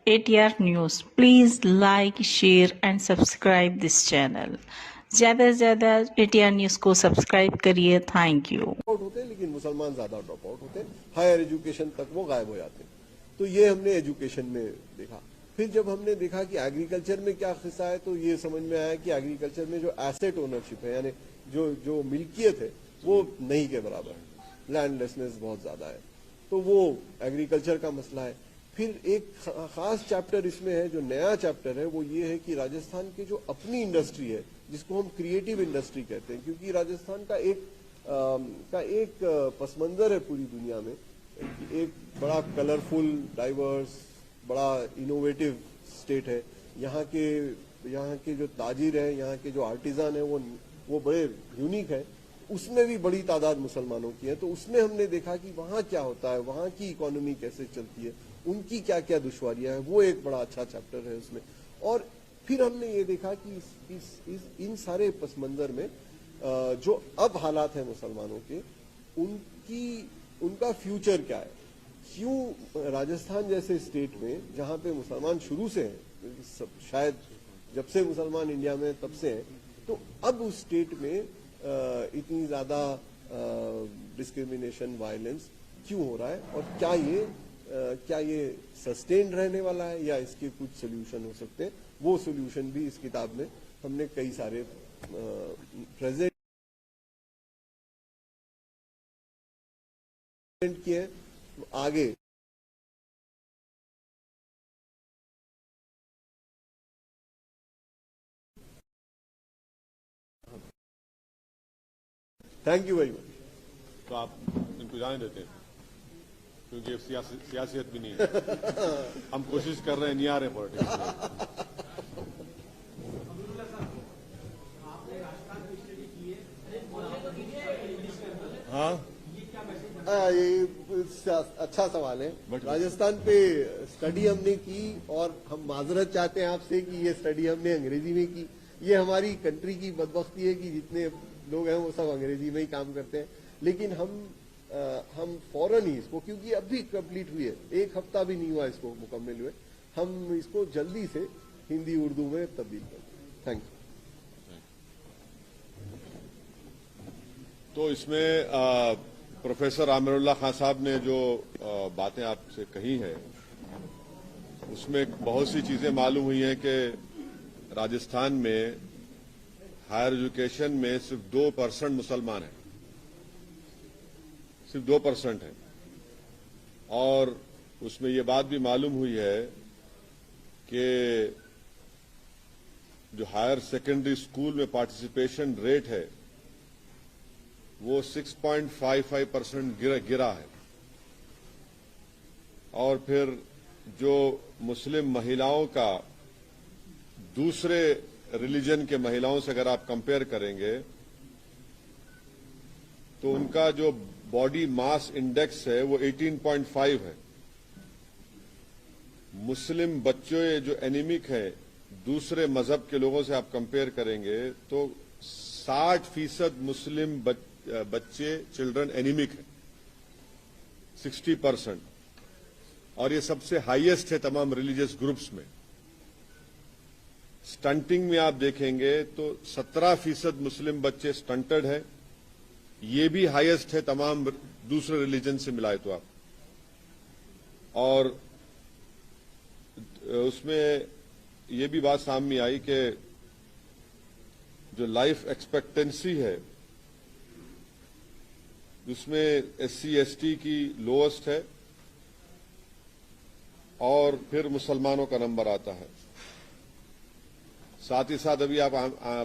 ATR News. Please like, share and subscribe this channel. ज़्यादा से ज़्यादा ATR News को सब्सक्राइब करिए. Thank you. होते हैं, लेकिन मुसलमान ज्यादा ड्रॉप आउट होते हैं. हायर एजुकेशन तक वो गायब हो जाते हैं. तो ये हमने एजुकेशन में देखा. फिर जब हमने देखा कि एग्रीकल्चर में क्या हिस्सा है, तो ये समझ में आया कि एग्रीकल्चर में जो एसेट ओनरशिप है, यानी जो मिल्कियत है, वो नहीं के बराबर है. लैंडलेसनेस बहुत ज्यादा है. तो वो एग्रीकल्चर का मसला है. फिर एक खास चैप्टर इसमें है, जो नया चैप्टर है, वो ये है कि राजस्थान की जो अपनी इंडस्ट्री है, जिसको हम क्रिएटिव इंडस्ट्री कहते हैं, क्योंकि राजस्थान का एक पस मंजर है पूरी दुनिया में. एक बड़ा कलरफुल, डाइवर्स, बड़ा इनोवेटिव स्टेट है. यहाँ के जो ताजिर हैं, यहाँ के जो आर्टिजान हैं, वो बड़े यूनिक है. उसमें भी बड़ी तादाद मुसलमानों की है. तो उसमें हमने देखा कि वहाँ क्या होता है, वहाँ की इकोनॉमी कैसे चलती है, उनकी क्या क्या दुश्वारियां हैं. वो एक बड़ा अच्छा चैप्टर है उसमें. और फिर हमने ये देखा कि इन सारे पस मंजर में जो अब हालात हैं मुसलमानों के, उनका फ्यूचर क्या है. क्यों राजस्थान जैसे स्टेट में, जहां पे मुसलमान शुरू से हैं, शायद जब से मुसलमान इंडिया में तब से हैं, तो अब उस स्टेट में इतनी ज्यादा डिस्क्रिमिनेशन, वायलेंस क्यों हो रहा है, और क्या ये सस्टेन रहने वाला है, या इसके कुछ सोल्यूशन हो सकते हैं. वो सोल्यूशन भी इस किताब में हमने कई सारे प्रेजेंट किए. आगे थैंक यू वेरी मच. तो आप इनको जाने देते हैं, क्योंकि अब सियासियत भी नहीं है. हम कोशिश कर रहे हैं, नहीं आ रहे पॉलिटिक्स में. हाँ, ये अच्छा सवाल है. राजस्थान पे स्टडी हमने की, और हम माजरत चाहते हैं आपसे कि ये स्टडी हमने अंग्रेजी में की. ये हमारी कंट्री की बदबख्ती है कि जितने लोग हैं वो सब अंग्रेजी में ही काम करते हैं. लेकिन हम फौरन ही इसको, क्योंकि अभी कंप्लीट हुई है, एक हफ्ता भी नहीं हुआ इसको मुकम्मल हुए, हम इसको जल्दी से हिंदी उर्दू में तब्दील कर दें. Thank you. तो इसमें प्रोफेसर आमिरुल्लाह खान साहब ने जो बातें आपसे कही है, उसमें बहुत सी चीजें मालूम हुई हैं कि राजस्थान में हायर एजुकेशन में सिर्फ 2% मुसलमान हैं, सिर्फ 2% है. और उसमें ये बात भी मालूम हुई है कि जो हायर सेकेंडरी स्कूल में पार्टिसिपेशन रेट है, वो 6.55% गिरा है. और फिर जो मुस्लिम महिलाओं का दूसरे रिलीजन के महिलाओं से अगर आप कंपेयर करेंगे, तो उनका जो बॉडी मास इंडेक्स है वो 18.5 है. मुस्लिम बच्चे जो एनीमिक है, दूसरे मजहब के लोगों से आप कंपेयर करेंगे, तो 60% मुस्लिम बच्चे, चिल्ड्रन एनीमिक है, 60%. और ये सबसे हाईएस्ट है तमाम रिलीजियस ग्रुप्स में. स्टंटिंग में आप देखेंगे तो 17% मुस्लिम बच्चे स्टंटेड है. ये भी हाईएस्ट है तमाम दूसरे रिलीजन से मिलाए तो आप. और उसमें ये भी बात सामने आई कि जो लाइफ एक्सपेक्टेंसी है, उसमें SC ST की लोएस्ट है, और फिर मुसलमानों का नंबर आता है. साथ ही साथ अभी आप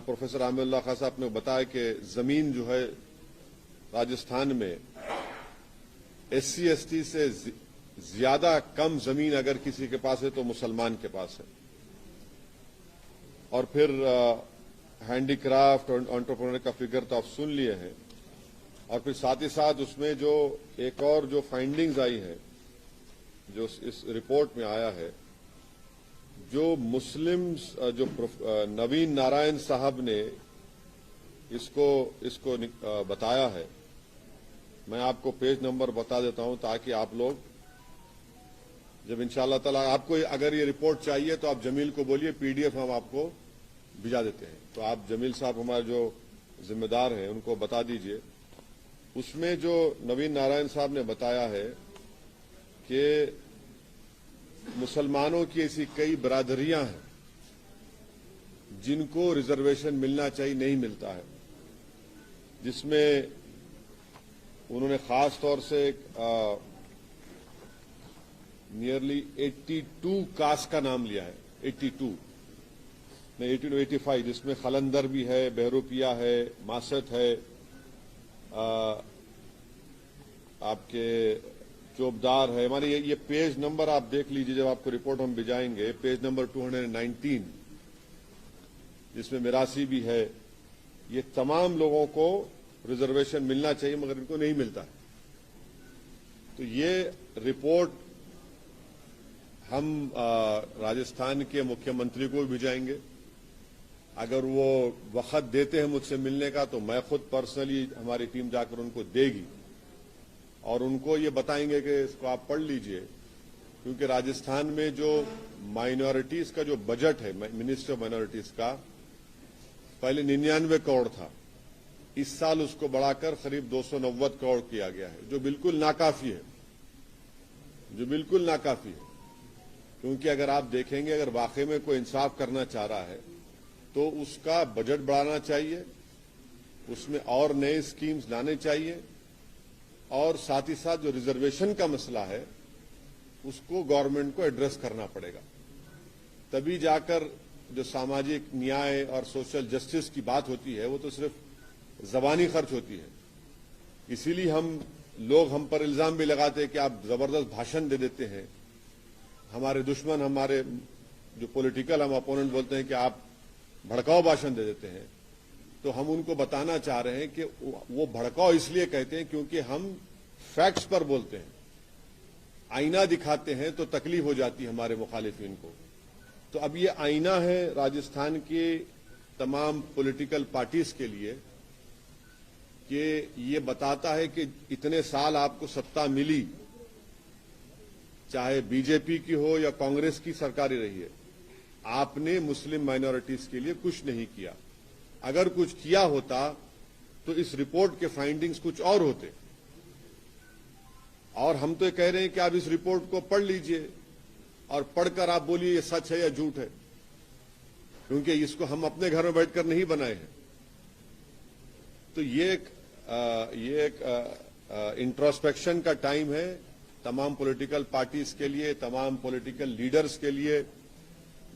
प्रोफेसर आमिरुल्लाह खान साहब ने बताया कि जमीन जो है राजस्थान में SC ST से ज्यादा कम जमीन अगर किसी के पास है तो मुसलमान के पास है. और फिर हैंडीक्राफ्ट और एंटरप्रेन्योर का फिगर तो आप सुन लिए हैं. और फिर साथ ही साथ उसमें जो एक और जो फाइंडिंग्स आई है, जो इस रिपोर्ट में आया है, जो मुस्लिम्स, जो नवीन नारायण साहब ने इसको बताया है, मैं आपको पेज नंबर बता देता हूं ताकि आप लोग जब इंशाअल्लाह ताला आपको अगर ये रिपोर्ट चाहिए तो आप जमील को बोलिए, पीडीएफ हम आपको भिजा देते हैं। तो आप जमील साहब हमारे जो जिम्मेदार हैं उनको बता दीजिए। उसमें जो नवीन नारायण साहब ने बताया है कि मुसलमानों की ऐसी कई बरादरियां हैं जिनको रिजर्वेशन मिलना चाहिए, नहीं मिलता है, जिसमें उन्होंने खास तौर से नियरली 82 कास्ट का नाम लिया है। 82 नहीं 85, जिसमें खलंदर भी है, बहरूपिया है, मासत है, आपके चौबदार है। हमारे ये पेज नंबर आप देख लीजिए, जब आपको रिपोर्ट हम भिजाएंगे, पेज नंबर 219, जिसमें मिरासी भी है। ये तमाम लोगों को रिजर्वेशन मिलना चाहिए मगर इनको नहीं मिलता है। तो ये रिपोर्ट हम राजस्थान के मुख्यमंत्री को भी भिजाएंगे। अगर वो वक्त देते हैं मुझसे मिलने का तो मैं खुद पर्सनली, हमारी टीम जाकर उनको देगी और उनको ये बताएंगे कि इसको आप पढ़ लीजिए, क्योंकि राजस्थान में जो माइनॉरिटीज का जो बजट है, मिनिस्ट्री ऑफ माइनॉरिटीज का, पहले 99 करोड़ था, इस साल उसको बढ़ाकर करीब 290 करोड़ किया गया है, जो बिल्कुल नाकाफी है, जो बिल्कुल नाकाफी है। क्योंकि अगर आप देखेंगे, अगर वाकई में कोई इंसाफ करना चाह रहा है तो उसका बजट बढ़ाना चाहिए, उसमें और नए स्कीम्स लाने चाहिए, और साथ ही साथ जो रिजर्वेशन का मसला है उसको गवर्नमेंट को एड्रेस करना पड़ेगा। तभी जाकर जो सामाजिक न्याय और सोशल जस्टिस की बात होती है वो तो सिर्फ जबानी खर्च होती है। इसीलिए लोग हम पर इल्जाम भी लगाते हैं कि आप जबरदस्त भाषण दे देते हैं। हमारे दुश्मन, हमारे जो पॉलिटिकल हम अपोनेंट बोलते हैं कि आप भड़काऊ भाषण दे देते हैं। तो हम उनको बताना चाह रहे हैं कि वो भड़काऊ इसलिए कहते हैं क्योंकि हम फैक्ट्स पर बोलते हैं, आईना दिखाते हैं तो तकलीफ हो जाती है हमारे मुखालिफिन को। तो अब ये आईना है राजस्थान के तमाम पॉलिटिकल पार्टीज के लिए कि ये बताता है कि इतने साल आपको सत्ता मिली, चाहे बीजेपी की हो या कांग्रेस की सरकार रही है, आपने मुस्लिम माइनॉरिटीज के लिए कुछ नहीं किया। अगर कुछ किया होता तो इस रिपोर्ट के फाइंडिंग्स कुछ और होते। और हम तो ये कह रहे हैं कि आप इस रिपोर्ट को पढ़ लीजिए और पढ़कर आप बोलिए ये सच है या झूठ है, क्योंकि इसको हम अपने घर में बैठकर नहीं बनाए हैं। तो ये एक इंट्रोस्पेक्शन का टाइम है तमाम पॉलिटिकल पार्टीज के लिए, तमाम पॉलिटिकल लीडर्स के लिए,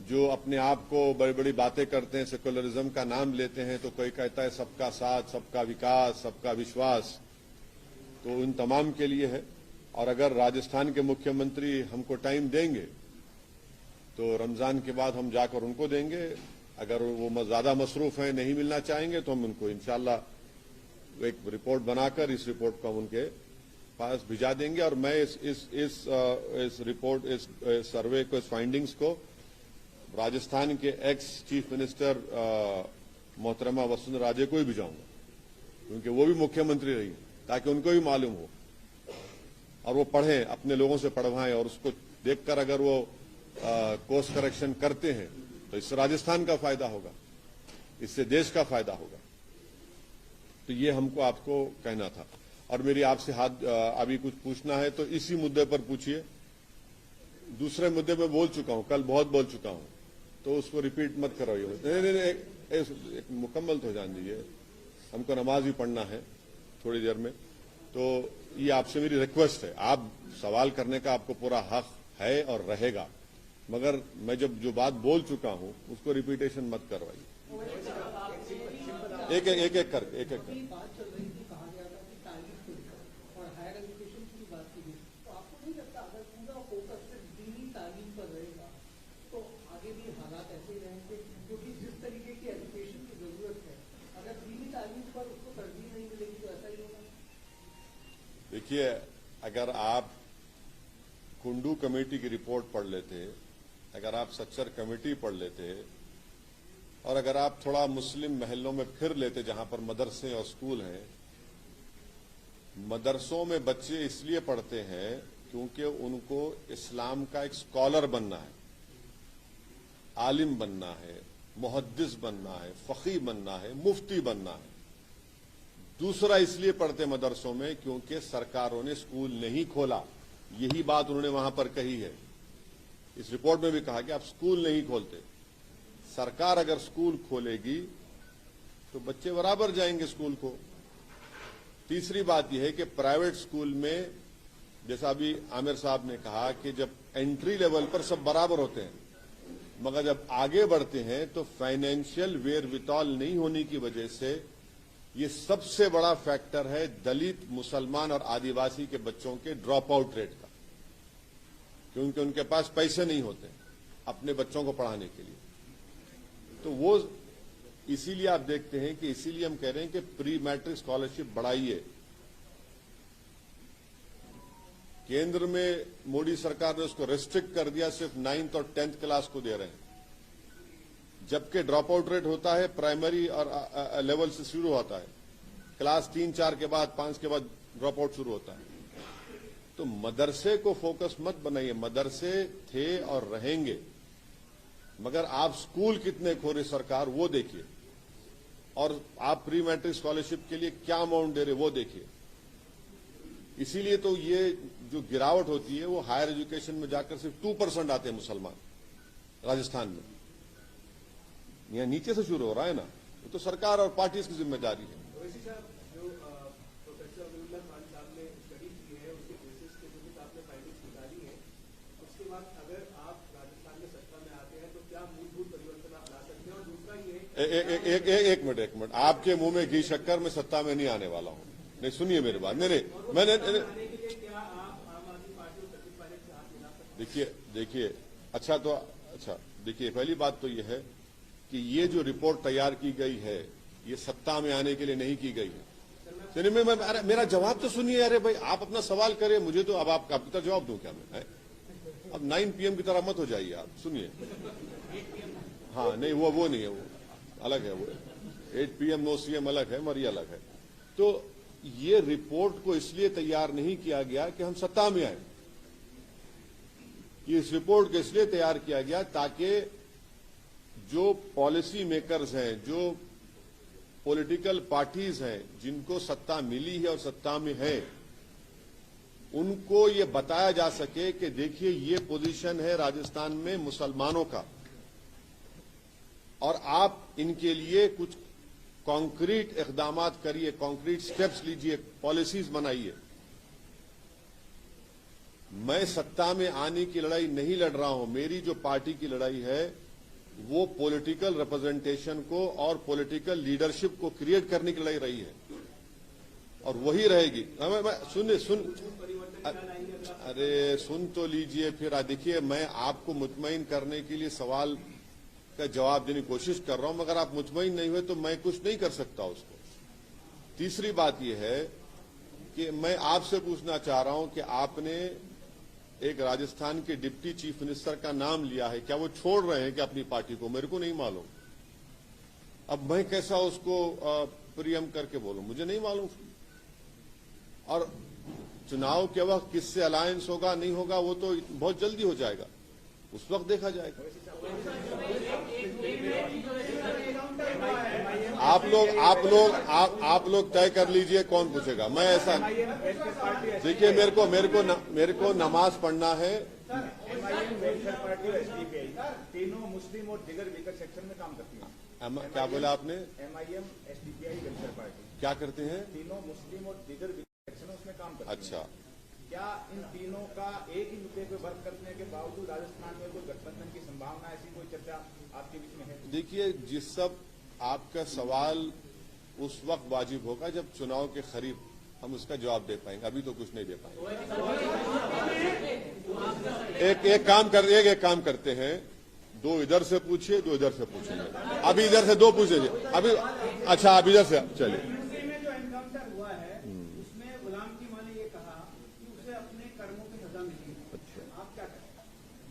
जो अपने आप को बड़ी बड़ी बातें करते हैं, सेकुलरिज्म का नाम लेते हैं। तो कोई कहता है सबका साथ, सबका विकास, सबका विश्वास, तो उन तमाम के लिए है। और अगर राजस्थान के मुख्यमंत्री हमको टाइम देंगे तो रमजान के बाद हम जाकर उनको देंगे। अगर वो ज्यादा मसरूफ हैं, नहीं मिलना चाहेंगे, तो हम उनको इंशाल्लाह एक रिपोर्ट बनाकर इस रिपोर्ट को हम उनके पास भिजा देंगे। और मैं इस रिपोर्ट, इस सर्वे को, इस फाइंडिंग्स को राजस्थान के एक्स चीफ मिनिस्टर मोहतरमा वसुंधरा राजे को ही भिजाऊंगा, क्योंकि वो भी मुख्यमंत्री रही, ताकि उनको भी मालूम हो और वो पढ़ें, अपने लोगों से पढ़वाएं, और उसको देखकर अगर वो कोर्स करेक्शन करते हैं तो इससे राजस्थान का फायदा होगा, इससे देश का फायदा होगा। तो ये हमको आपको कहना था। और मेरी आपसे अभी कुछ पूछना है तो इसी मुद्दे पर पूछिए। दूसरे मुद्दे में बोल चुका हूं, कल बहुत बोल चुका हूं, तो उसको रिपीट मत कराइए। नहीं, एक मुकम्मल तो जान दीजिए, हमको नमाज भी पढ़ना है थोड़ी देर में। तो ये आपसे मेरी रिक्वेस्ट है, आप सवाल करने का आपको पूरा हक है और रहेगा, मगर मैं जो बात बोल चुका हूं उसको रिपीटेशन मत करवाइए। एक करके देखिए, अगर आप कुंडू कमेटी की रिपोर्ट पढ़ लेते, अगर आप सच्चर कमेटी पढ़ लेते, और अगर आप थोड़ा मुस्लिम महलों में फिर लेते जहां पर मदरसे और स्कूल हैं, मदरसों में बच्चे इसलिए पढ़ते हैं क्योंकि उनको इस्लाम का एक स्कॉलर बनना है, आलिम बनना है, मुहद्दिस बनना है, फकीह बनना है, मुफ्ती बनना है। दूसरा इसलिए पढ़ते मदरसों में क्योंकि सरकारों ने स्कूल नहीं खोला। यही बात उन्होंने वहां पर कही है। इस रिपोर्ट में भी कहा कि आप स्कूल नहीं खोलते। सरकार अगर स्कूल खोलेगी तो बच्चे बराबर जाएंगे स्कूल को। तीसरी बात यह है कि प्राइवेट स्कूल में, जैसा अभी आमिर साहब ने कहा कि जब एंट्री लेवल पर सब बराबर होते हैं, मगर जब आगे बढ़ते हैं तो फाइनेंशियल वेयरविथॉल नहीं होने की वजह से ये सबसे बड़ा फैक्टर है दलित, मुसलमान और आदिवासी के बच्चों के ड्रॉप आउट रेट का, क्योंकि उनके पास पैसे नहीं होते अपने बच्चों को पढ़ाने के लिए। तो वो इसीलिए आप देखते हैं कि इसीलिए हम कह रहे हैं कि प्री मैट्रिक स्कॉलरशिप बढ़ाइए। केंद्र में मोदी सरकार ने उसको रेस्ट्रिक्ट कर दिया, सिर्फ 9th और 10th क्लास को दे रहे हैं, जबकि ड्रॉप आउट रेट होता है प्राइमरी और लेवल से शुरू होता है, क्लास 3, 4 के बाद 5 के बाद ड्रॉप आउट शुरू होता है। तो मदरसे को फोकस मत बनाइए। मदरसे थे और रहेंगे, मगर आप स्कूल कितने खोले सरकार वो देखिए, और आप प्री मैट्रिक स्कॉलरशिप के लिए क्या अमाउंट दे रहे वो देखिए। इसीलिए तो ये जो गिरावट होती है वो हायर एजुकेशन में जाकर सिर्फ 2% आते हैं मुसलमान राजस्थान में। यहाँ नीचे से शुरू हो रहा है ना, वो तो सरकार और पार्टी की जिम्मेदारी है। एक मिनट, आपके मुंह में घी शक्कर, मैं सत्ता में नहीं आने वाला हूं। नहीं, सुनिए मेरी बात। नहीं, मैंने देखिए अच्छा देखिए, पहली बात तो यह है कि ये जो रिपोर्ट तैयार की गई है ये सत्ता में आने के लिए नहीं की गई है। चलिए अरे मेरा जवाब तो सुनिए। अरे भाई, आप अपना सवाल करें, मुझे तो अब आपका आपका जवाब दूं क्या मैं? अब 9 PM की तरह मत हो जाइए आप, सुनिए। हाँ, नहीं, वो नहीं है, वो अलग है। वो 8 PM नो CM अलग है, मरी अलग है। तो ये रिपोर्ट को इसलिए तैयार नहीं किया गया कि हम सत्ता में आए। ये इस रिपोर्ट को इसलिए तैयार किया गया ताकि जो पॉलिसी मेकर्स हैं, जो पॉलिटिकल पार्टीज हैं, जिनको सत्ता मिली है और सत्ता में है, उनको ये बताया जा सके कि देखिए ये पोजीशन है राजस्थान में मुसलमानों का, और आप इनके लिए कुछ कॉन्क्रीट इक़दामात करिए, कॉन्क्रीट स्टेप्स लीजिए, पॉलिसीज बनाइए। मैं सत्ता में आने की लड़ाई नहीं लड़ रहा हूं। मेरी जो पार्टी की लड़ाई है वो पॉलिटिकल रिप्रेजेंटेशन को और पॉलिटिकल लीडरशिप को क्रिएट करने की लड़ाई रही है, और वही रहेगी। अरे सुन तो लीजिए फिर। देखिए, मैं आपको मुतमईन करने के लिए सवाल का जवाब देने की कोशिश कर रहा हूं, मगर आप मुतमईन नहीं हुए तो मैं कुछ नहीं कर सकता उसको। तीसरी बात यह है कि मैं आपसे पूछना चाह रहा हूं कि आपने एक राजस्थान के डिप्टी चीफ मिनिस्टर का नाम लिया है, क्या वो छोड़ रहे हैं कि अपनी पार्टी को? मेरे को नहीं मालूम। अब मैं कैसा उसको प्रियम करके बोलूं, मुझे नहीं मालूम। और चुनाव के वक्त किससे अलायंस होगा नहीं होगा वो तो बहुत जल्दी हो जाएगा, उस वक्त देखा जाएगा। आप लोग तय कर लीजिए कौन पूछेगा। मैं ऐसा देखिए, मेरे को नमाज पढ़ना है। तीनों मुस्लिम और दिगर वीकर सेक्शन में काम करती है। क्या बोला आपने? MIM SDPI वेलफेयर पार्टी क्या करते हैं? तीनों मुस्लिम और दिगर वीकर सेक्शन उसमें काम करती है। अच्छा, क्या इन तीनों का एक ही मुद्दे पे वर्क करने के बावजूद राजस्थान में कोई गठबंधन की संभावना, ऐसी कोई चर्चा आपके बीच में है? देखिए, जिस सब आपका सवाल उस वक्त वाजिब होगा जब चुनाव के करीब हम उसका जवाब दे पाएंगे, अभी तो कुछ नहीं दे पाएंगे। एक काम करते हैं, 2 इधर से पूछिए, 2 इधर से पूछेंगे। अभी इधर से 2 पूछ लीजिए। अभी अच्छा, अब इधर से चलिए। में जो एनकाउंटर हुआ है उसमें गुलाम की मां ने ये कहा कि उसे अपने कर्मों की सजा मिली। अच्छा, आप क्या करें?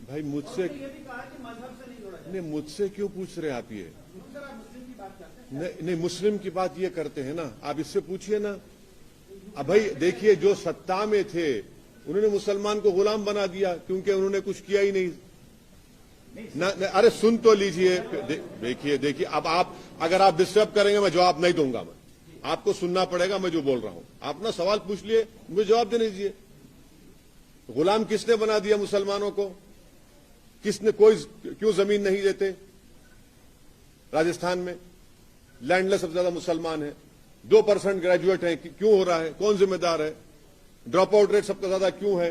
भाई मुझसे ये भी कहा कि मजहब से नहीं जोड़ा जाए। नहीं, मुझसे क्यों पूछ रहे आप ये? मुस्लिम की बात करते हैं। नहीं, मुस्लिम की बात ये करते हैं ना, आप इससे पूछिए ना। अब भाई देखिए, जो सत्ता में थे उन्होंने मुसलमान को गुलाम बना दिया क्योंकि उन्होंने कुछ किया ही नहीं। अरे सुन तो लीजिए, देखिए अब आप अगर आप डिस्टर्ब करेंगे मैं जवाब नहीं दूंगा। मैं आपको सुनना पड़ेगा मैं जो बोल रहा हूं। आप ना सवाल पूछ लिए, मुझे जवाब देने दीजिए। गुलाम किसने बना दिया मुसलमानों को? किसने? कोई क्यों जमीन नहीं देते? राजस्थान में लैंडलेस सबसे ज्यादा मुसलमान है, 2% ग्रेजुएट हैं, क्यों हो रहा है? कौन जिम्मेदार है? ड्रॉप आउट रेट सबसे ज्यादा क्यों है?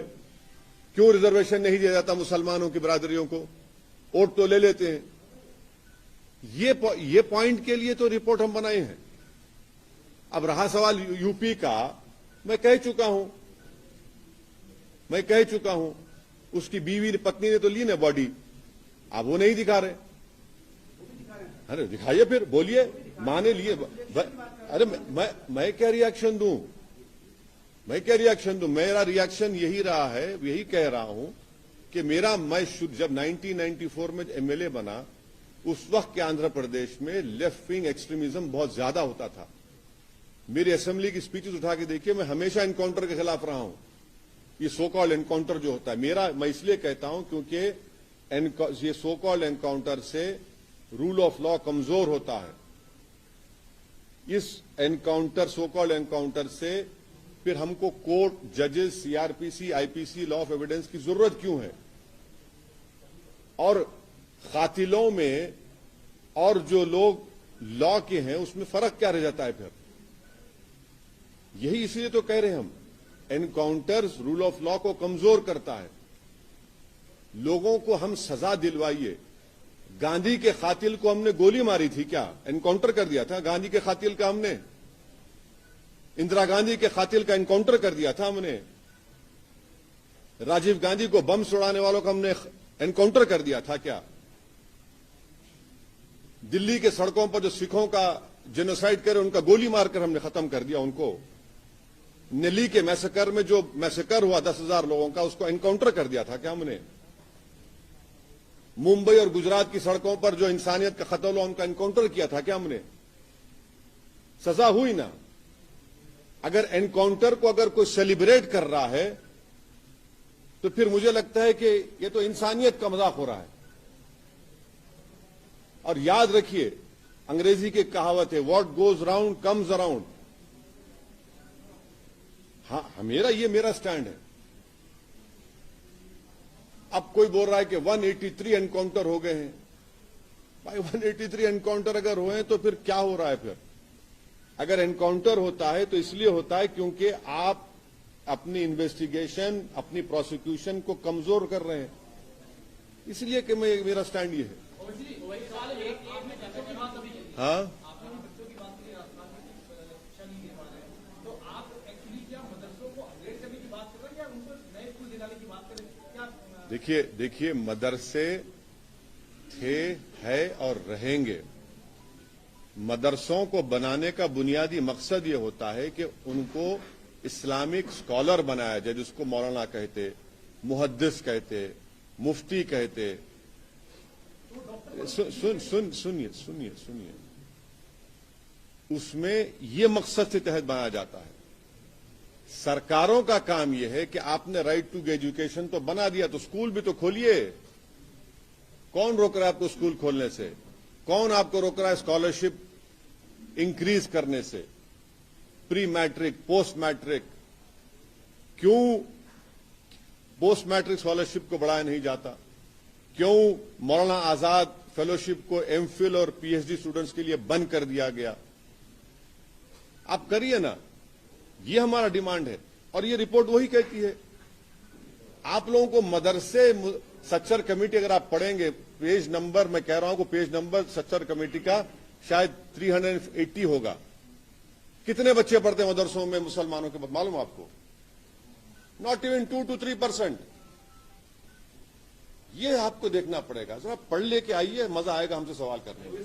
क्यों रिजर्वेशन नहीं दिया जाता मुसलमानों की बरादरियों को? वोट तो ले लेते हैं। ये पॉइंट के लिए तो रिपोर्ट हम बनाए हैं। अब रहा सवाल यूपी का, मैं कह चुका हूं, उसकी बीवी ने, पत्नी ने तो ली ना बॉडी, अब वो नहीं दिखा रहे। अरे दिखाइए फिर, बोलिए, माने लिए। अरे मैं क्या रिएक्शन दूं? मेरा रिएक्शन यही रहा है, यही कह रहा हूं कि जब 1994 में एमएलए बना, उस वक्त के आंध्र प्रदेश में लेफ्ट विंग एक्सट्रीमिज्म बहुत ज्यादा होता था। मेरी असेंबली की स्पीचेस उठा के देखिए, मैं हमेशा एनकाउंटर के खिलाफ रहा हूं। ये सो कॉल्ड एनकाउंटर जो होता है, मैं इसलिए कहता हूं क्योंकि ये सो कॉल्ड एनकाउंटर से रूल ऑफ लॉ कमजोर होता है। इस सो कॉल्ड एनकाउंटर से फिर हमको कोर्ट, जजेस, CrPC, IPC, law of evidence की जरूरत क्यों है? और कातिलों में और जो लोग लॉ के हैं उसमें फर्क क्या रह जाता है फिर? यही इसलिए तो कह रहे हैं हम, एनकाउंटर्स रूल ऑफ लॉ को कमजोर करता है। लोगों को हम सजा दिलवाइए। गांधी के कातिल को हमने गोली मारी थी क्या? एनकाउंटर कर दिया था गांधी के कातिल का हमने? इंदिरा गांधी के कातिल का एनकाउंटर कर दिया था हमने? राजीव गांधी को बम उड़ाने वालों का हमने एनकाउंटर कर दिया था क्या? दिल्ली के सड़कों पर जो सिखों का जेनोसाइड करे उनका गोली मारकर हमने खत्म कर दिया उनको। नेली के मैसेकर में जो मैसेकर हुआ 10,000 लोगों का, उसको एनकाउंटर कर दिया था क्या हमने? मुंबई और गुजरात की सड़कों पर जो इंसानियत का खत्म हुआ उनका एनकाउंटर किया था क्या हमने? सजा हुई ना। अगर एनकाउंटर को अगर कोई सेलिब्रेट कर रहा है तो फिर मुझे लगता है कि ये तो इंसानियत का मजाक हो रहा है। और याद रखिए, अंग्रेजी की कहावत है, what goes round comes around. हाँ, मेरा स्टैंड है। अब कोई बोल रहा है कि 183 एनकाउंटर हो गए हैं। भाई 183 एनकाउंटर अगर हुए हैं तो फिर क्या हो रहा है? फिर अगर एनकाउंटर होता है तो इसलिए होता है क्योंकि आप अपनी इन्वेस्टिगेशन, अपनी प्रोसिक्यूशन को कमजोर कर रहे हैं। इसलिए कि मेरा स्टैंड ये है। हाँ, देखिए मदरसे थे, है और रहेंगे। मदरसों को बनाने का बुनियादी मकसद ये होता है कि उनको इस्लामिक स्कॉलर बनाया जाए, जिसको मौलाना कहते, मुहद्दिस कहते, मुफ्ती कहते। सुनिए, उसमें ये मकसद से तहत बनाया जाता है। सरकारों का काम यह है कि आपने राइट टू एजुकेशन तो बना दिया, तो स्कूल भी तो खोलिए। कौन रोक रहा है आपको स्कूल खोलने से? कौन आपको रोक रहा है स्कॉलरशिप इंक्रीज करने से? प्री मैट्रिक, पोस्ट मैट्रिक, क्यों पोस्ट मैट्रिक स्कॉलरशिप को बढ़ाया नहीं जाता? क्यों मौलाना आजाद फेलोशिप को एमफिल और पीएचडी स्टूडेंट्स के लिए बंद कर दिया गया? आप करिए ना, ये हमारा डिमांड है। और ये रिपोर्ट वही कहती है। आप लोगों को मदरसे सच्चर कमेटी अगर आप पढ़ेंगे, पेज नंबर, मैं कह रहा हूं कि पेज नंबर सच्चर कमेटी का शायद 380 होगा। कितने बच्चे पढ़ते हैं मदरसों में मुसलमानों के? मालूम आपको? Not even 2 to 3%। ये आपको देखना पड़ेगा। जरा पढ़ लेके आइए, मजा आएगा हमसे सवाल करने में।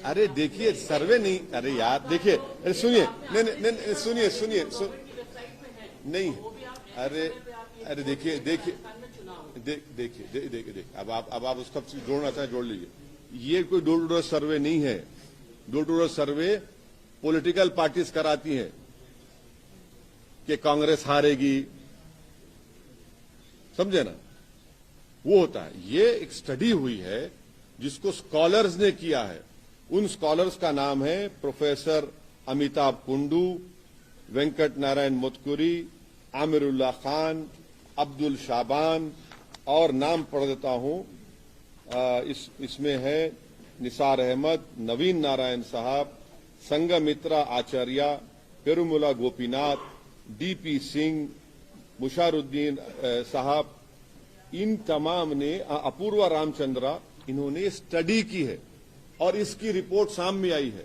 अरे देखिए, सर्वे नहीं, अरे यार देखिए, अरे सुनिए, नहीं सुनिए, नहीं, अरे देखिए, देखिए अब आप उसका जोड़ना चाहें जोड़ लीजिए। ये कोई डोर टू डोर सर्वे नहीं है। Door to door survey political parties कराती हैं कि कांग्रेस हारेगी, समझे ना, वो होता है। ये एक स्टडी हुई है जिसको स्कॉलर्स ने किया है। उन स्कॉलर्स का नाम है प्रोफेसर अमिताभ कुंडू, वेंकट नारायण मुतकुरी, आमिरुल्लाह खान, अब्दुल शाबान, और नाम पढ़ देता हूं, इसमें है निसार अहमद, नवीन नारायण साहब, संगमित्रा आचार्य, पेरुमुला गोपीनाथ, डीपी सिंह, मुशारुद्दीन साहब, इन तमाम ने, अपूर्वा रामचंद्रा, इन्होंने स्टडी की है और इसकी रिपोर्ट सामने आई है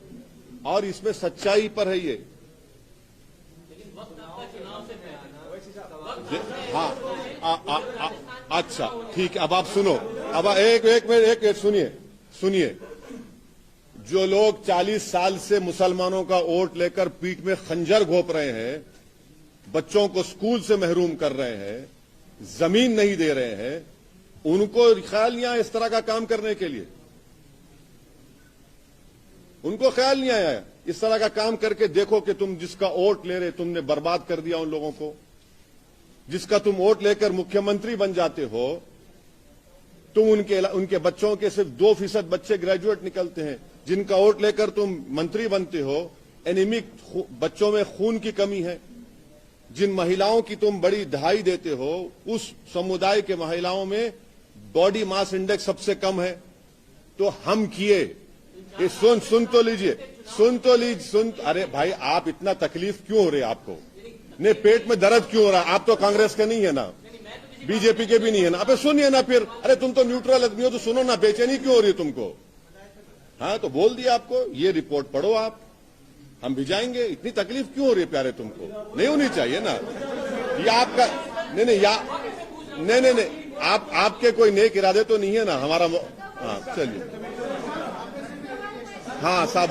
और इसमें सच्चाई पर है ये। हाँ, अच्छा ठीक है। अब आप सुनो, अब एक मिनट सुनिए। जो लोग 40 साल से मुसलमानों का वोट लेकर पीठ में खंजर घोंप रहे हैं, बच्चों को स्कूल से महरूम कर रहे हैं, जमीन नहीं दे रहे हैं, उनको ख्याल नहीं आया इस तरह का काम करने के लिए। उनको ख्याल नहीं आया इस तरह का काम करके देखो कि तुम जिसका वोट ले रहे, तुमने बर्बाद कर दिया उन लोगों को। जिसका तुम वोट लेकर मुख्यमंत्री बन जाते हो, तुम उनके बच्चों के सिर्फ 2% बच्चे ग्रेजुएट निकलते हैं। जिनका वोट लेकर तुम मंत्री बनते हो, एनीमिक बच्चों में खून की कमी है। जिन महिलाओं की तुम बड़ी दहाई देते हो, उस समुदाय के महिलाओं में बॉडी मास इंडेक्स सबसे कम है। तो हम किए, ये सुन तो लीजिए। अरे भाई, आप इतना तकलीफ क्यों हो रही है आपको? ने पेट में दर्द क्यों हो रहा है? आप तो कांग्रेस के नहीं है ना, बीजेपी के भी नहीं है ना। अबे सुनिए ना फिर। अरे तुम तो न्यूट्रल आदमी हो तो सुनो ना, बेचैनी क्यों हो रही है तुमको? हाँ, तो बोल दिया आपको, ये रिपोर्ट पढ़ो आप, हम भी जाएंगे। इतनी तकलीफ क्यों हो रही है प्यारे तुमको? नहीं होनी चाहिए ना ये आपका। नहीं, आपके कोई नेक इरादे तो नहीं है ना हमारा। हाँ चलिए, हाँ साहब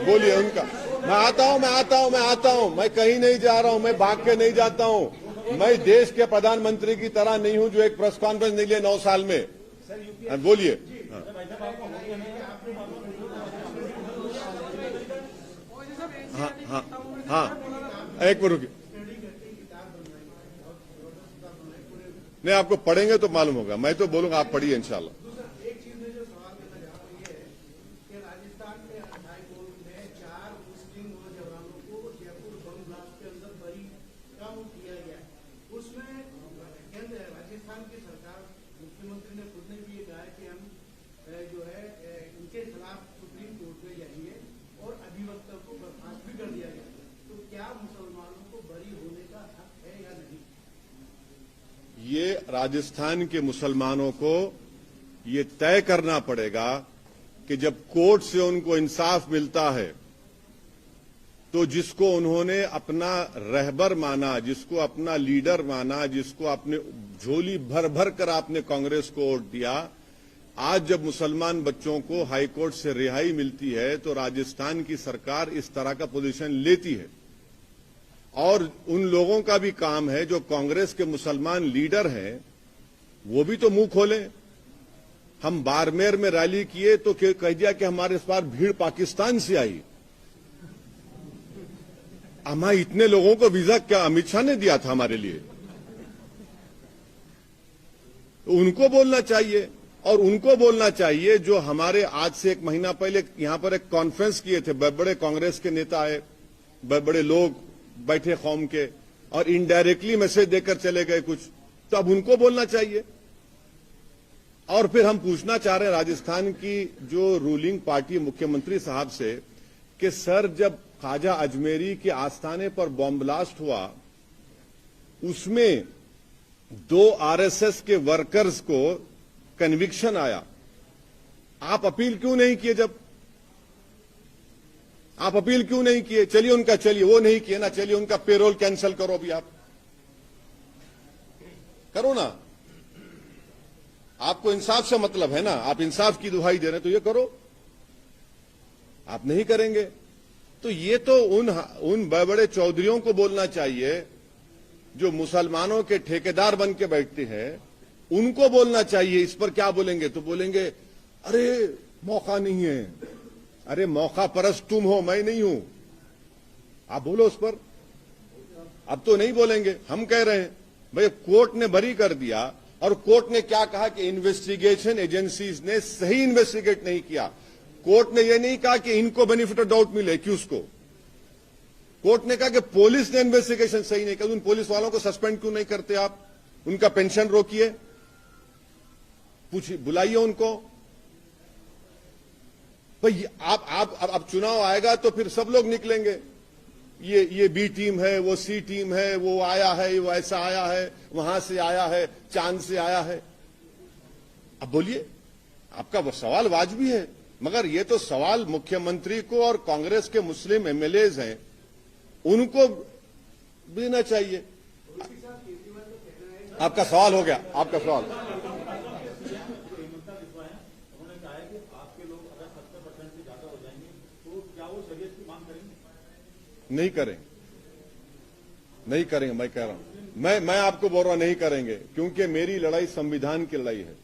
बोलिए उनका। मैं आता हूं, मैं कहीं नहीं जा रहा हूं, मैं भाग के नहीं जाता हूं। मैं देश के प्रधानमंत्री की तरह नहीं हूं जो एक प्रेस कॉन्फ्रेंस नहीं लिया 9 साल में। बोलिए। हाँ, एक मिनट रुकिए। नहीं, आपको पढ़ेंगे तो मालूम होगा, मैं तो बोलूंगा आप पढ़िए इंशाल्लाह। ये राजस्थान के मुसलमानों को ये तय करना पड़ेगा कि जब कोर्ट से उनको इंसाफ मिलता है तो जिसको उन्होंने अपना रहबर माना, जिसको अपना लीडर माना, जिसको अपने झोली भर भर कर आपने कांग्रेस को वोट दिया, आज जब मुसलमान बच्चों को हाईकोर्ट से रिहाई मिलती है तो राजस्थान की सरकार इस तरह का पोजीशन लेती है। और उन लोगों का भी काम है जो कांग्रेस के मुसलमान लीडर हैं, वो भी तो मुंह खोले। हम बाड़मेर में रैली किए तो कह दिया कि हमारे इस बार भीड़ पाकिस्तान से आई। हमारे इतने लोगों को वीजा क्या अमित शाह ने दिया था हमारे लिए? तो उनको बोलना चाहिए। और उनको बोलना चाहिए जो हमारे आज से 1 महीना पहले यहां पर एक कॉन्फ्रेंस किए थे, बड़े कांग्रेस के नेता आए, बड़े लोग बैठे कौम के, और इनडायरेक्टली मैसेज देकर चले गए कुछ, तो अब उनको बोलना चाहिए। और फिर हम पूछना चाह रहे हैं राजस्थान की जो रूलिंग पार्टी मुख्यमंत्री साहब से कि सर, जब ख्वाजा अजमेरी के आस्थाने पर बॉम्ब ब्लास्ट हुआ, उसमें 2 आरएसएस के वर्कर्स को कन्विक्शन आया, आप अपील क्यों नहीं किए? जब आप अपील क्यों नहीं किए? चलिए वो नहीं किए ना, चलिए उनका पेरोल कैंसिल करो, भी आप करो ना। आपको इंसाफ से मतलब है ना, आप इंसाफ की दुहाई दे रहे हैं तो ये करो। आप नहीं करेंगे तो ये तो उन बड़े चौधरियों को बोलना चाहिए जो मुसलमानों के ठेकेदार बन के बैठते हैं उनको बोलना चाहिए। इस पर क्या बोलेंगे? तो बोलेंगे अरे मौका नहीं है। अरे मौका परस्त तुम हो, मैं नहीं हूं। आप बोलो उस पर। अब तो नहीं बोलेंगे। हम कह रहे हैं भाई कोर्ट ने बरी कर दिया, और कोर्ट ने क्या कहा कि इन्वेस्टिगेशन एजेंसीज ने सही इन्वेस्टिगेट नहीं किया। कोर्ट ने यह नहीं कहा कि इनको बेनिफिट ऑफ डाउट मिले एक्यूज को। कोर्ट ने कहा कि पुलिस ने इन्वेस्टिगेशन सही नहीं किया। उन पुलिस वालों को सस्पेंड क्यों नहीं करते आप? उनका पेंशन रोकिए, पूछिए, बुलाइए उनको। भाई आप अब चुनाव आएगा तो फिर सब लोग निकलेंगे, ये बी टीम है, वो सी टीम है, वो आया है, वो ऐसा आया है, वहां से आया है, चांद से आया है। अब बोलिए, आपका वो सवाल वाजिबी है, मगर ये तो सवाल मुख्यमंत्री को और कांग्रेस के मुस्लिम एमएलएज हैं उनको देना चाहिए। आपका सवाल हो गया, आपका सवाल। उन्होंने कहा है कि आपके लोग अगर 70% से ज्यादा हो जाएंगे तो क्या वो शरीयत की मांग करेंगे? नहीं करेंगे, नहीं करेंगे। मैं कह रहा हूं, मैं आपको बोल रहा हूं नहीं करेंगे, क्योंकि मेरी लड़ाई संविधान की लड़ाई है।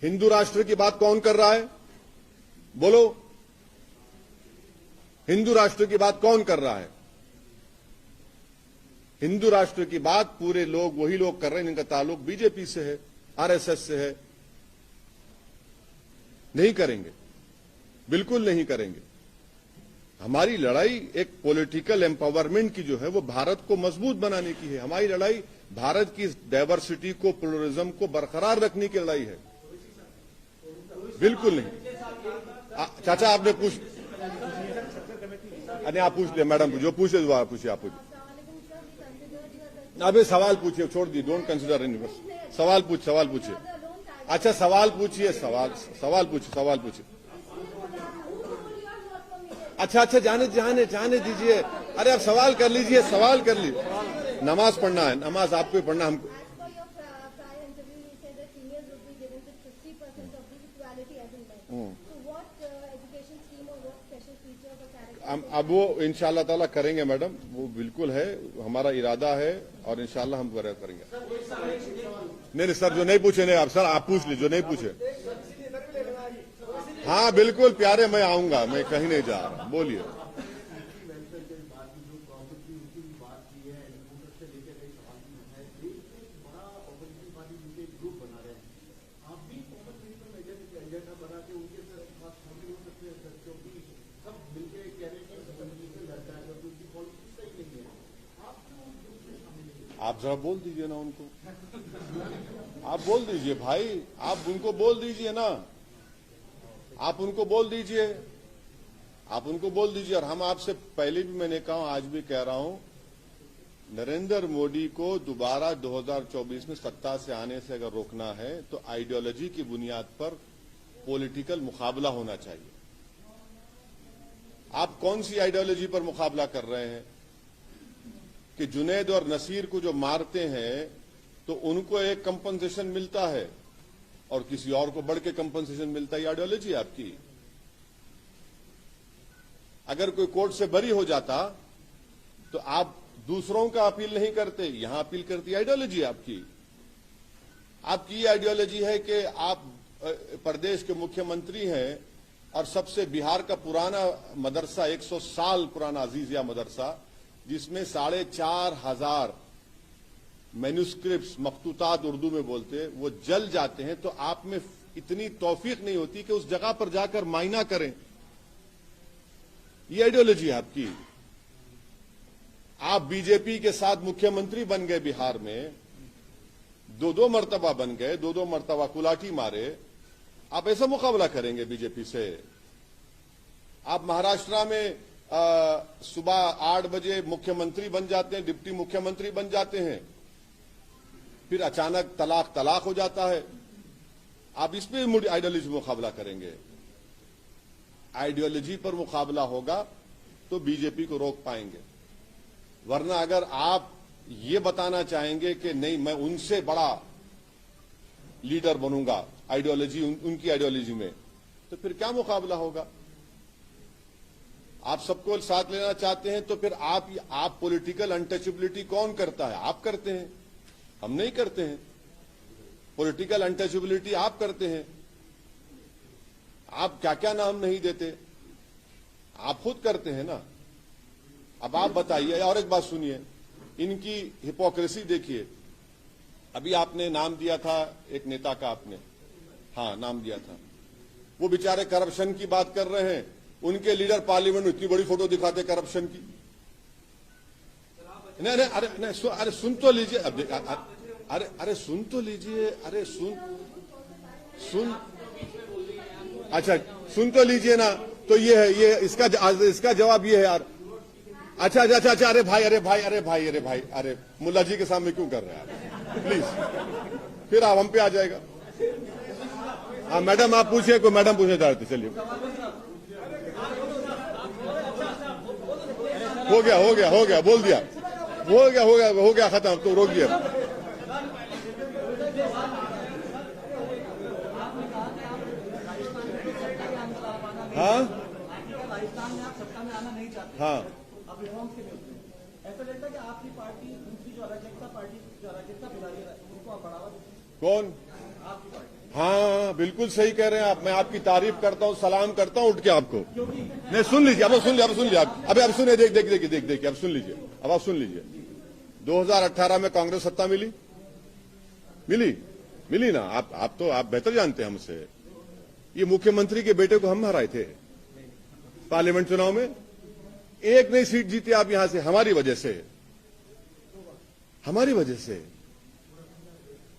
हिंदू राष्ट्र की बात कौन कर रहा है? बोलो, हिंदू राष्ट्र की बात कौन कर रहा है? हिंदू राष्ट्र की बात पूरे लोग, वही लोग कर रहे हैं जिनका ताल्लुक बीजेपी से है, आरएसएस से है। नहीं करेंगे, बिल्कुल नहीं करेंगे। हमारी लड़ाई एक पॉलिटिकल एम्पावरमेंट की जो है वो भारत को मजबूत बनाने की है। हमारी लड़ाई भारत की डाइवर्सिटी को, प्लुरलिज्म को बरकरार रखने की लड़ाई है। बिल्कुल नहीं। चाचा आपने पूछ, अरे आप पूछ ले मैडम, जो पूछे दोबारा पूछिए, आप पूछिए। अबे सवाल पूछिए, छोड़ दी, डोंट कंसिडर यूनिवर्स। सवाल पूछिए। अच्छा सवाल पूछिए, सवाल पूछिए। अच्छा जाने दीजिए। अरे आप सवाल कर लीजिए। नमाज पढ़ना है, नमाज आपको ही पढ़ना, हमको। अब वो इंशाअल्लाह ताला करेंगे मैडम, वो बिल्कुल है, हमारा इरादा है और इंशाअल्लाह हम करेंगे। नहीं सर, जो नहीं पूछे नहीं, आप सर आप पूछ लीजिए, जो नहीं पूछे। हाँ बिल्कुल प्यारे, मैं आऊंगा, मैं कहीं नहीं जा रहा। बोलिए। आप जरा बोल दीजिए ना उनको, आप बोल दीजिए भाई, आप उनको बोल दीजिए ना, आप उनको बोल दीजिए। और हम आपसे पहले भी मैंने कहा, आज भी कह रहा हूं, नरेंद्र मोदी को दोबारा 2024 में सत्ता से आने से अगर रोकना है तो आइडियोलॉजी की बुनियाद पर पॉलिटिकल मुकाबला होना चाहिए। आप कौन सी आइडियोलॉजी पर मुकाबला कर रहे हैं कि जुनैद और नसीर को जो मारते हैं तो उनको एक कंपनसेशन मिलता है और किसी और को बढ़ के कंपनसेशन मिलता है? ये आइडियोलॉजी है आपकी। अगर कोई कोर्ट से बरी हो जाता तो आप दूसरों का अपील नहीं करते, यहां अपील करती आइडियोलॉजी आपकी। आपकी ये आइडियोलॉजी है कि आप प्रदेश के मुख्यमंत्री हैं और सबसे बिहार का पुराना मदरसा, 100 साल पुराना अजीजिया मदरसा, जिसमें 4,500 मैन्यूस्क्रिप्ट्स, मखतूतात उर्दू में बोलते, वो जल जाते हैं, तो आप में इतनी तौफीक नहीं होती कि उस जगह पर जाकर मायना करें। ये आइडियोलॉजी है आपकी। आप बीजेपी के साथ मुख्यमंत्री बन गए बिहार में, 2-2 मर्तबा बन गए, 2-2 मर्तबा कुलाटी मारे। आप ऐसा मुकाबला करेंगे बीजेपी से? आप महाराष्ट्र में सुबह 8 बजे मुख्यमंत्री बन जाते हैं, डिप्टी मुख्यमंत्री बन जाते हैं, फिर अचानक तलाक हो जाता है। आप इस पे आइडियोलॉजी मुकाबला करेंगे? आइडियोलॉजी पर मुकाबला होगा तो बीजेपी को रोक पाएंगे, वरना अगर आप ये बताना चाहेंगे कि नहीं मैं उनसे बड़ा लीडर बनूंगा आइडियोलॉजी, उनकी आइडियोलॉजी में, तो फिर क्या मुकाबला होगा? आप सबको साथ लेना चाहते हैं तो फिर आप पॉलिटिकल अनटचेबिलिटी कौन करता है? आप करते हैं, हम नहीं करते हैं। पॉलिटिकल अनटचेबिलिटी आप करते हैं। आप क्या क्या नाम नहीं देते, आप खुद करते हैं ना। अब आप बताइए। और एक बात सुनिए, इनकी हिपोक्रेसी देखिए। अभी आपने नाम दिया था एक नेता का, आपने नाम दिया था। वो बेचारे करप्शन की बात कर रहे हैं, उनके लीडर पार्लियामेंट में इतनी बड़ी फोटो दिखाते करप्शन की। नहीं नहीं, अरे सुन तो लीजिए। अब अरे सुन तो लीजिए। अरे सुन अच्छा सुन तो लीजिए ना। तो ये है, ये इसका जवाब ये है यार। अच्छा, अरे भाई, अरे मुल्ला जी के सामने क्यों कर रहे हैं आप? प्लीज, फिर आप हम पे आ जाएगा। हाँ मैडम, आप पूछिए, कोई मैडम पूछने जा रहे थे। चलिए, हो गया, बोल दिया, हो गया खत्म। तो रोक दिया। हाँ ऐसा लगता है कि आपकी पार्टी दूसरी जो अराजकता फैला रही है उनको आप बढ़ावा दें। कौन? आपकी पार्टी। हाँ बिल्कुल सही कह रहे हैं आप। मैं आपकी तारीफ करता हूँ, सलाम करता हूँ उठ के आपको। नहीं, सुन लीजिए, अब सुन लीजिए आप। अबे अब सुनिए, देखिए, अब सुन लीजिए। अब आप सुन लीजिए। 2018 में कांग्रेस सत्ता मिली ना। आप बेहतर जानते हैं हमसे। ये मुख्यमंत्री के बेटे को हम हराए थे पार्लियामेंट चुनाव में। एक नई सीट जीते आप यहां से, हमारी वजह से।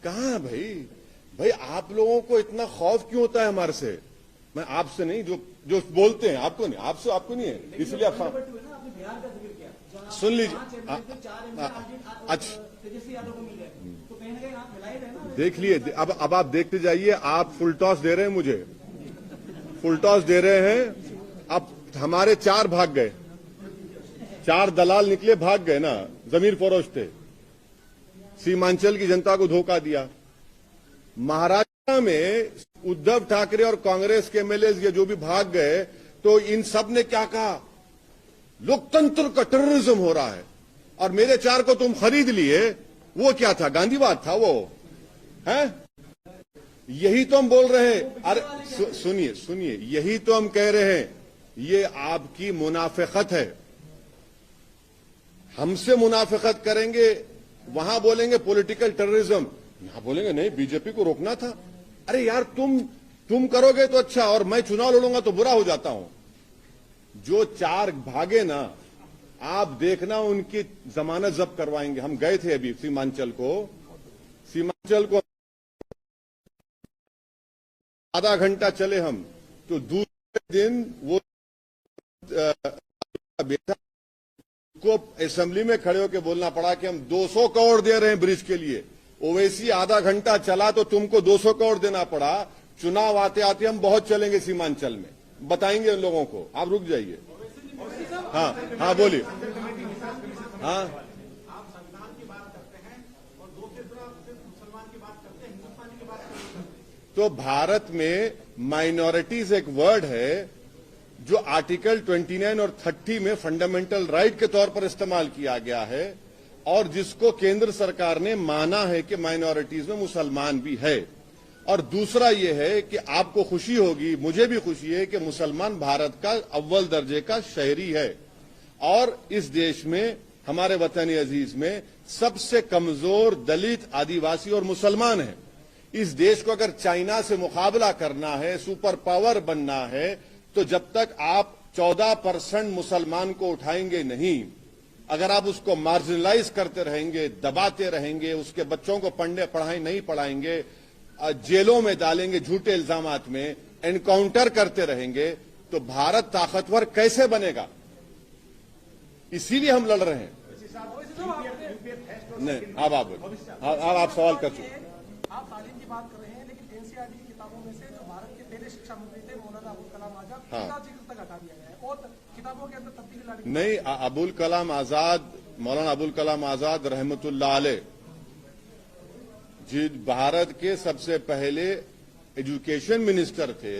कहां भाई आप लोगों को इतना खौफ क्यों होता है हमारे से? मैं आपसे नहीं, जो बोलते हैं आपको नहीं, आपको नहीं है, इसलिए आप सुन लीजिए। अच्छा, देख लिए। अब आप देखते जाइए। आप फुल टॉस दे रहे हैं मुझे, अब हमारे 4 भाग गए, 4 दलाल निकले, भाग गए ना। जमीर फरोश थे, सीमांचल की जनता को धोखा दिया। महाराष्ट्र में उद्धव ठाकरे और कांग्रेस के एमएलए ये जो भी भाग गए, तो इन सब ने क्या कहा? लोकतंत्र का टेररिज्म हो रहा है। और मेरे 4 को तुम खरीद लिए। वो क्या था? गांधीवाद था वो, है? यही तो हम बोल रहे हैं। अरे सुनिए, यही तो हम कह रहे हैं। ये आपकी मुनाफिकत है। हमसे मुनाफिकत करेंगे, वहां बोलेंगे पॉलिटिकल टेररिज्म, यहां बोलेंगे नहीं बीजेपी को रोकना था। अरे यार, तुम करोगे तो अच्छा, और मैं चुनाव लड़ूंगा तो बुरा हो जाता हूं। जो 4 भागे ना, आप देखना उनकी जमानत जब्त करवाएंगे। हम गए थे अभी सीमांचल को आधा घंटा चले हम, तो दूसरे दिन वो बेटा को असेंबली में खड़े होकर बोलना पड़ा कि हम 200 करोड़ दे रहे हैं ब्रिज के लिए। ओवैसी आधा घंटा चला तो तुमको 200 करोड़ देना पड़ा। चुनाव आते आते हम बहुत चलेंगे सीमांचल में, बताएंगे उन लोगों को। आप रुक जाइए। हाँ बोलिए। हाँ, आप संविधान की बात करते हैं और दूसरी तरफ सिर्फ मुसलमान की बात करते हैं, हिंदुस्तान की बात करते हैं। तो भारत में माइनॉरिटीज एक वर्ड है जो आर्टिकल 29 और 30 में फंडामेंटल राइट के तौर पर इस्तेमाल किया गया है, और जिसको केंद्र सरकार ने माना है कि माइनॉरिटीज में मुसलमान भी है। और दूसरा यह है कि आपको खुशी होगी, मुझे भी खुशी है कि मुसलमान भारत का अव्वल दर्जे का शहरी है। और इस देश में, हमारे वतन अजीज में सबसे कमजोर दलित, आदिवासी और मुसलमान है। इस देश को अगर चाइना से मुकाबला करना है, सुपर पावर बनना है, तो जब तक आप 14% मुसलमान को उठाएंगे नहीं, अगर आप उसको मार्जिनलाइज करते रहेंगे, दबाते रहेंगे, उसके बच्चों को पढ़ाई नहीं पढ़ाएंगे, जेलों में डालेंगे झूठे इल्जामात में, एनकाउंटर करते रहेंगे, तो भारत ताकतवर कैसे बनेगा? इसीलिए हम लड़ रहे हैं। नहीं, अब आप सवाल कर चुके। आप तालीम की बात कर रहे हैं, लेकिन एनसीईआरटी की किताबों में से जो भारत के पहले शिक्षा मंत्री थे मौलाना अबुल कलाम आजाद, उनका जिक्र तक हटा दिया गया है और किताबों के अंदर तब्दीली लाने नहीं। अबुल कलाम आजाद, मौलाना अबुल कलाम आजाद रहमतुल्लाह अलैह जी भारत के सबसे पहले एजुकेशन मिनिस्टर थे,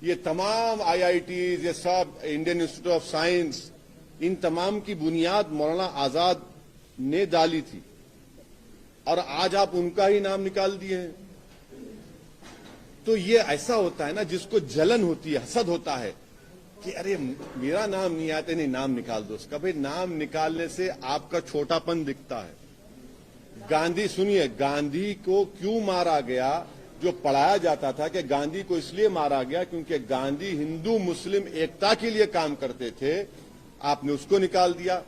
ये तमाम IITs, ये सब इंडियन इंस्टीट्यूट ऑफ साइंस, इन तमाम की बुनियाद मौलाना आजाद ने डाली थी, और आज आप उनका ही नाम निकाल दिए हैं। तो ये ऐसा होता है ना, जिसको जलन होती है, हसद होता है कि अरे मेरा नाम नहीं आता, नहीं नाम निकाल दो उसका। भाई नाम निकालने से आपका छोटापन दिखता है। गांधी, सुनिए, गांधी को क्यों मारा गया? जो पढ़ाया जाता था कि गांधी को इसलिए मारा गया क्योंकि गांधी हिंदू मुस्लिम एकता के लिए काम करते थे, आपने उसको निकाल दिया।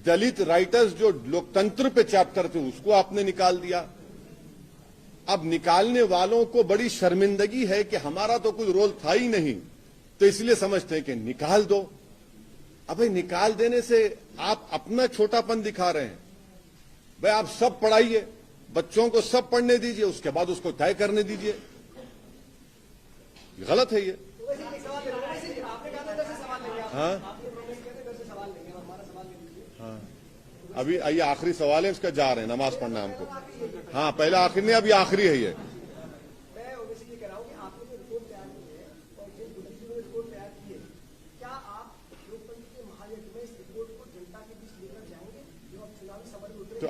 दलित राइटर्स जो लोकतंत्र पे चैप्टर थे, उसको आपने निकाल दिया। अब निकालने वालों को बड़ी शर्मिंदगी है कि हमारा तो कोई रोल था ही नहीं, तो इसलिए समझते हैं कि निकाल दो। अब भाई निकाल देने से आप अपना छोटापन दिखा रहे हैं। भाई आप सब पढ़ाइए, बच्चों को सब पढ़ने दीजिए, उसके बाद उसको तय करने दीजिए। गलत है ये। हाँ हाँ, अभी ये आखिरी सवाल है, इसका जा रहे हैं, नमाज पढ़ना है हमको। हाँ, पहला आखिरी नहीं, अभी आखिरी है ये। तो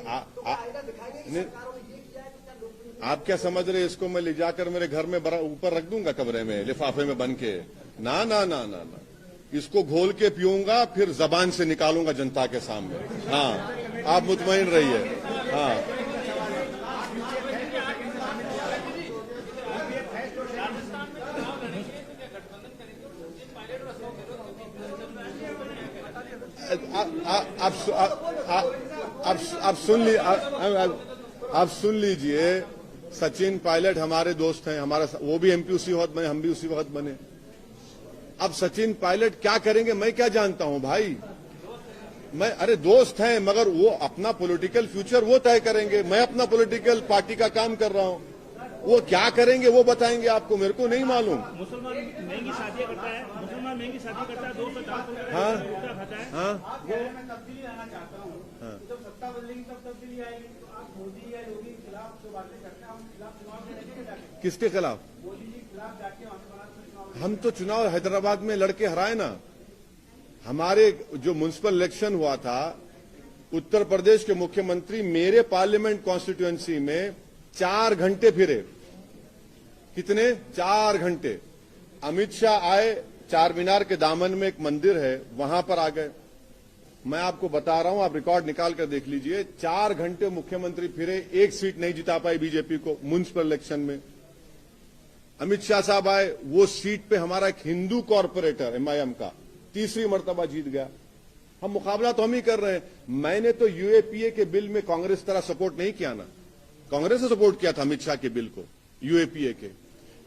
आप क्या समझ रहे, इसको मैं ले जाकर मेरे घर में ऊपर रख दूंगा कमरे में लिफाफे में बन के? ना ना ना ना ना, इसको घोल के पीऊंगा, फिर जबान से निकालूंगा जनता के सामने। हाँ, आप मुतमईन रहिए। हाँ, आप सुन लीजिए, सचिन पायलट हमारे दोस्त हैं, हमारा वो भी MP उसी वक्त बने, हम भी उसी वक्त बने। अब सचिन पायलट क्या करेंगे मैं क्या जानता हूं भाई। मैं, अरे दोस्त हैं, मगर वो अपना पॉलिटिकल फ्यूचर वो तय करेंगे। मैं अपना पॉलिटिकल पार्टी का काम कर रहा हूं, वो क्या करेंगे वो बताएंगे आपको, मेरे को नहीं मालूम। मुसलमान महंगी शादियां करता है, मुसलमान महंगी शादी करता है, 200 हाँ खाता है। हाँ, मैं तब्दीली लाना चाहता हूँ। जब सत्ता बदलेगी तब तब्दीली आएगी। तो आप मोदी या योगी के खिलाफ जो बातें करते हैं, हम खिलाफ चुनाव लड़ेंगे जाके? किसके खिलाफ? मोदी जी के खिलाफ जाके चुनाव। हम तो चुनाव हैदराबाद में लड़के हराए ना। हमारे जो म्युनिसिपल इलेक्शन हुआ था, उत्तर प्रदेश के मुख्यमंत्री मेरे पार्लियामेंट कॉन्स्टिट्यूएंसी में 4 घंटे फिरे। कितने? 4 घंटे। अमित शाह आए, चार मीनार के दामन में एक मंदिर है, वहां पर आ गए। मैं आपको बता रहा हूं, आप रिकॉर्ड निकाल कर देख लीजिए। 4 घंटे मुख्यमंत्री फिरे, एक सीट नहीं जिता पाई बीजेपी को म्युनिसिपल इलेक्शन में। अमित शाह साहब आए, वो सीट पे हमारा एक हिंदू कॉर्पोरेटर MIM का तीसरी मर्तबा जीत गया। हम मुकाबला तो हम ही कर रहे हैं। मैंने तो UAPA के बिल में कांग्रेस तरह सपोर्ट नहीं किया ना, कांग्रेस ने सपोर्ट किया था अमित शाह के बिल को, UAPA के।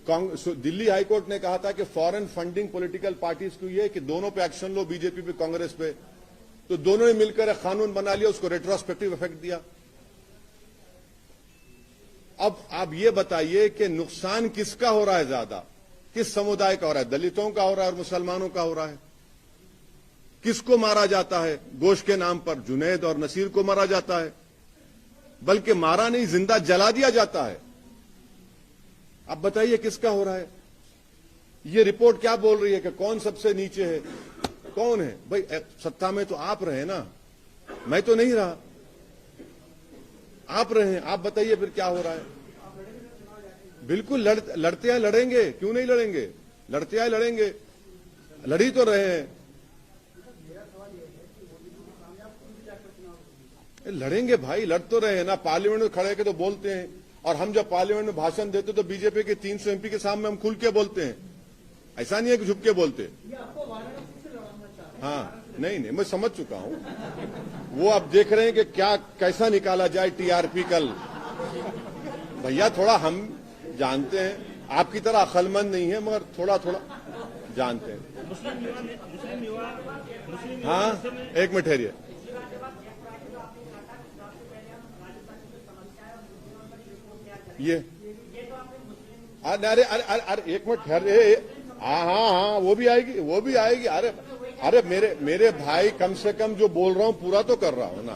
दिल्ली हाईकोर्ट ने कहा था कि फॉरेन फंडिंग पॉलिटिकल पार्टीज को ये कि दोनों पे एक्शन लो, बीजेपी पे कांग्रेस पे। तो दोनों ने मिलकर एक कानून बना लिया, उसको रेट्रोस्पेक्टिव इफेक्ट दिया। अब आप ये बताइए कि नुकसान किसका हो रहा है ज्यादा, किस समुदाय का हो रहा है? दलितों का हो रहा है और मुसलमानों का हो रहा है। किसको मारा जाता है गोश्त के नाम पर? जुनैद और नसीर को मारा जाता है, बल्कि मारा नहीं, जिंदा जला दिया जाता है। अब बताइए किसका हो रहा है? ये रिपोर्ट क्या बोल रही है कि कौन सबसे नीचे है? कौन है भाई? सत्ता में तो आप रहे ना, मैं तो नहीं रहा, आप रहे हैं। आप बताइए फिर क्या हो रहा है? बिल्कुल लड़ते हैं, लड़ेंगे, क्यों नहीं लड़ेंगे? लड़ते हैं, लड़ेंगे, लड़ी तो रहे हैं, लड़ेंगे भाई, लड़ तो रहे हैं ना। पार्लियामेंट में खड़े के तो बोलते हैं, और हम जब पार्लियामेंट में भाषण देते तो बीजेपी के 300 MP के सामने हम खुल के बोलते हैं, ऐसा नहीं है कि झुक के बोलते। हाँ, नहीं नहीं, मैं समझ चुका हूं। वो अब देख रहे हैं कि क्या कैसा निकाला जाए TRP कल। भैया थोड़ा हम जानते हैं, आपकी तरह अक्लमंद नहीं है, मगर थोड़ा थोड़ा जानते हैं। हाँ, एक मिनट ठहरिए। ये अरे अरे अरे अरे एक मिनट ठहरे। हाँ हाँ हाँ, वो भी आएगी, वो भी आएगी। अरे अरे मेरे भाई, कम से कम जो बोल रहा हूं पूरा तो कर रहा हूं ना,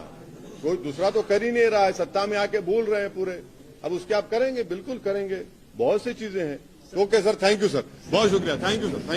कोई दूसरा तो कर ही नहीं रहा है। सत्ता में आके बोल रहे हैं पूरे, अब उसके आप करेंगे, बिल्कुल करेंगे। बहुत सी चीजें हैं। Okay sir, thank you sir, बहुत शुक्रिया, थैंक यू सर, थैंक